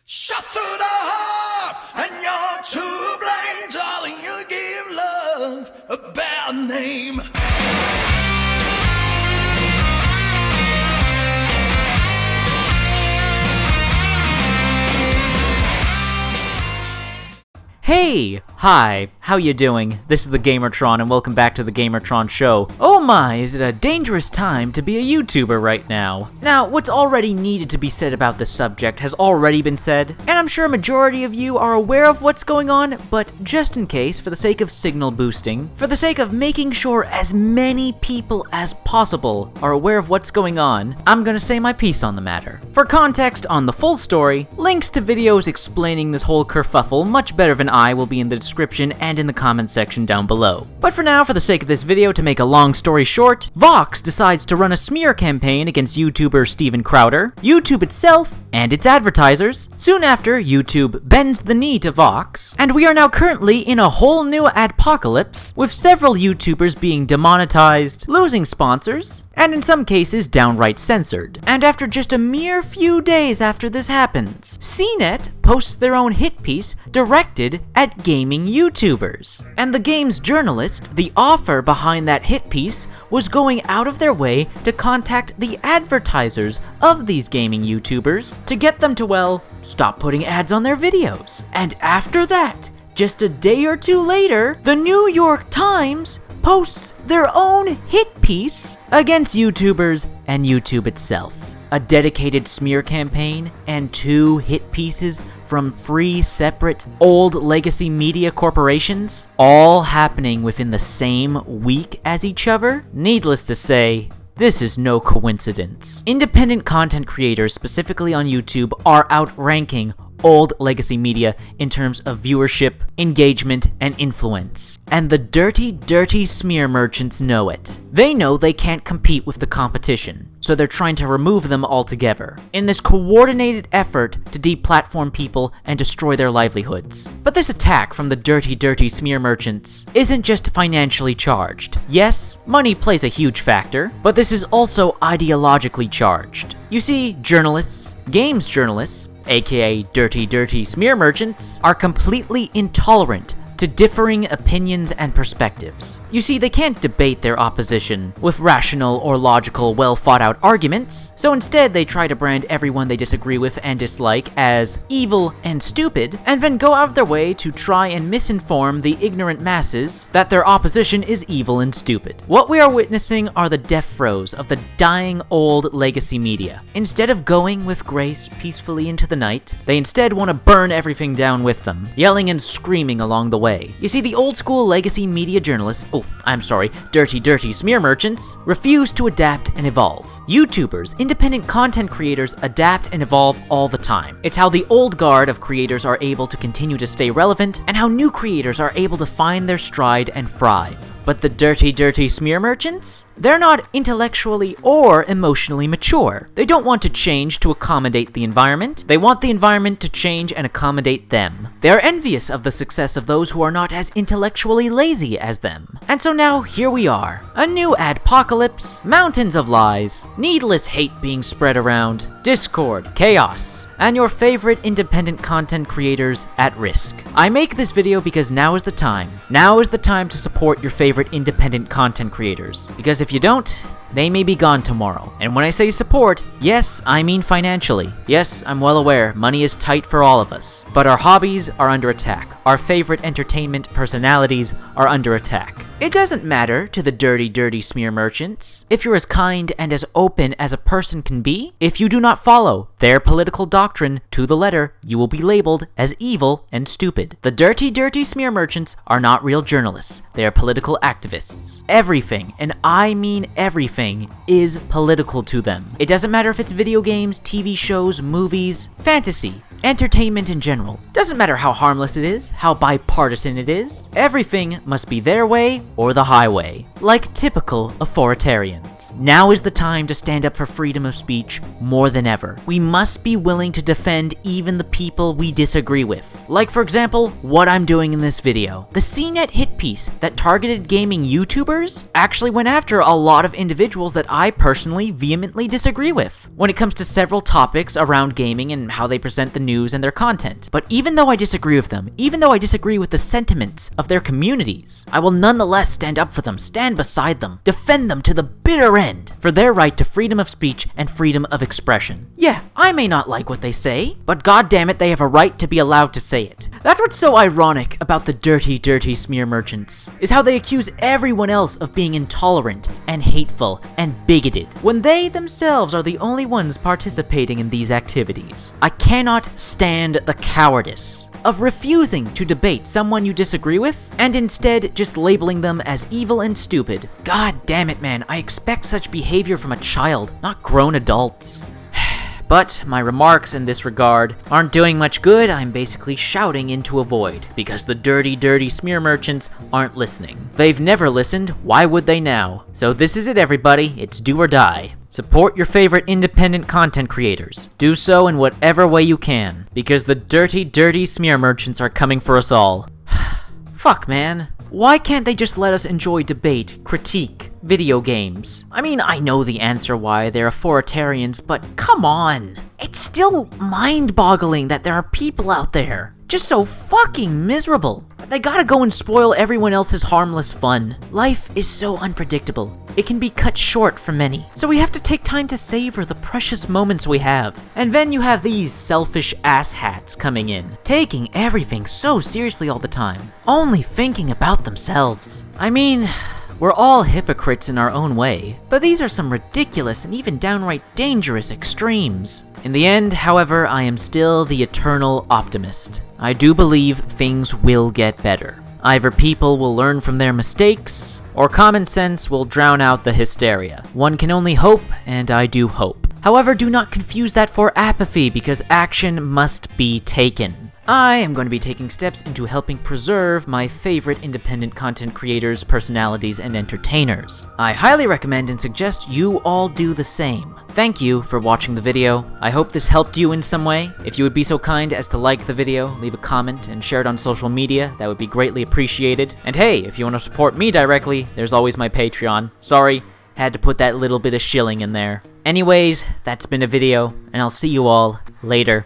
Shot through the heart, and you're to blame, darling. You give love a bad name. Hey! Hi, how you doing? This is the Gamertron and welcome back to the Gamertron Show. Oh my, is it a dangerous time to be a YouTuber right now? Now, what's already needed to be said about this subject has already been said, and I'm sure a majority of you are aware of what's going on, but just in case, for the sake of signal boosting, for the sake of making sure as many people as possible are aware of what's going on, I'm gonna say my piece on the matter. For context on the full story, links to videos explaining this whole kerfuffle much better than I will be in the description and in the comments section down below. But for now, for the sake of this video, to make a long story short, Vox decides to run a smear campaign against YouTuber Steven Crowder, YouTube itself, and its advertisers. Soon after, YouTube bends the knee to Vox, and we are now currently in a whole new adpocalypse, with several YouTubers being demonetized, losing sponsors, and in some cases downright censored. And after just a mere few days after this happens, CNET posts their own hit piece directed at gaming YouTubers. And the game's journalist, the author behind that hit piece, was going out of their way to contact the advertisers of these gaming YouTubers to get them to, well, stop putting ads on their videos. And after that, just a day or two later, the New York Times posts their own hit piece against YouTubers and YouTube itself. A dedicated smear campaign and 2 hit pieces from 3 separate old legacy media corporations, all happening within the same week as each other? Needless to say, this is no coincidence. Independent content creators, specifically on YouTube, are outranking old legacy media in terms of viewership, engagement, and influence. And the dirty smear merchants know it. They know they can't compete with the competition, so they're trying to remove them altogether, in this coordinated effort to deplatform people and destroy their livelihoods. But this attack from the dirty smear merchants isn't just financially charged. Yes, money plays a huge factor, but this is also ideologically charged. You see, journalists, games journalists, aka dirty smear merchants, are completely intolerant to differing opinions and perspectives. You see, they can't debate their opposition with rational or logical, well-thought-out arguments, so instead they try to brand everyone they disagree with and dislike as evil and stupid, and then go out of their way to try and misinform the ignorant masses that their opposition is evil and stupid. What we are witnessing are the death throes of the dying old legacy media. Instead of going with grace peacefully into the night, they instead want to burn everything down with them, yelling and screaming along the way. You see, the old school legacy media journalists, dirty smear merchants, refuse to adapt and evolve. YouTubers, independent content creators, adapt and evolve all the time. It's how the old guard of creators are able to continue to stay relevant, and how new creators are able to find their stride and thrive. But the dirty smear merchants? They're not intellectually or emotionally mature. They don't want to change to accommodate the environment. They want the environment to change and accommodate them. They are envious of the success of those who are not as intellectually lazy as them. And so now, here we are. A new adpocalypse, mountains of lies, needless hate being spread around, discord, chaos, and your favorite independent content creators at risk. I make this video because now is the time. Now is the time to support your favorite independent content creators. Because if you don't, they may be gone tomorrow. And when I say support, yes, I mean financially. Yes, I'm well aware, money is tight for all of us. But our hobbies are under attack. Our favorite entertainment personalities are under attack. It doesn't matter to the dirty smear merchants. If you're as kind and as open as a person can be, if you do not follow their political doctrine to the letter, you will be labeled as evil and stupid. The dirty smear merchants are not real journalists. They are political activists. Everything, and I mean everything, is political to them. It doesn't matter if it's video games, TV shows, movies, fantasy, entertainment in general. Doesn't matter how harmless it is, how bipartisan it is. Everything must be their way or the highway, like typical authoritarians. Now is the time to stand up for freedom of speech more than ever. We must be willing to defend even the people we disagree with. Like, for example, what I'm doing in this video. The CNET hit piece that targeted gaming YouTubers actually went after a lot of individuals that I personally vehemently disagree with when it comes to several topics around gaming and how they present the news and their content. But even though I disagree with them, even though I disagree with the sentiments of their communities, I will nonetheless stand up for them, stand beside them, defend them to the bitter end for their right to freedom of speech and freedom of expression. Yeah, I may not like what they say, but goddammit, they have a right to be allowed to say it. That's what's so ironic about the dirty, dirty smear merchants, is how they accuse everyone else of being intolerant and hateful and bigoted, when they themselves are the only ones participating in these activities. I cannot stand the cowardice of refusing to debate someone you disagree with, and instead just labeling them as evil and stupid. God damn it, man, I expect such behavior from a child, not grown adults. But my remarks in this regard aren't doing much good. I'm basically shouting into a void, because the dirty, dirty smear merchants aren't listening. They've never listened, why would they now? So this is it, everybody, it's do or die. Support your favorite independent content creators. Do so in whatever way you can, because the dirty, dirty smear merchants are coming for us all. Fuck, man. Why can't they just let us enjoy debate, critique, video games? I mean, I know the answer why they're authoritarians, but come on. It's still mind-boggling that there are people out there just so fucking miserable. They gotta go and spoil everyone else's harmless fun. Life is so unpredictable. It can be cut short for many, so we have to take time to savor the precious moments we have. And then you have these selfish asshats coming in, taking everything so seriously all the time, only thinking about themselves. I mean, we're all hypocrites in our own way, but these are some ridiculous and even downright dangerous extremes. In the end, however, I am still the eternal optimist. I do believe things will get better. Either people will learn from their mistakes, or common sense will drown out the hysteria. One can only hope, and I do hope. However, do not confuse that for apathy, because action must be taken. I am going to be taking steps into helping preserve my favorite independent content creators, personalities, and entertainers. I highly recommend and suggest you all do the same. Thank you for watching the video. I hope this helped you in some way. If you would be so kind as to like the video, leave a comment, and share it on social media, that would be greatly appreciated. And hey, if you want to support me directly, there's always my Patreon. Sorry, had to put that little bit of shilling in there. Anyways, that's been a video, and I'll see you all later.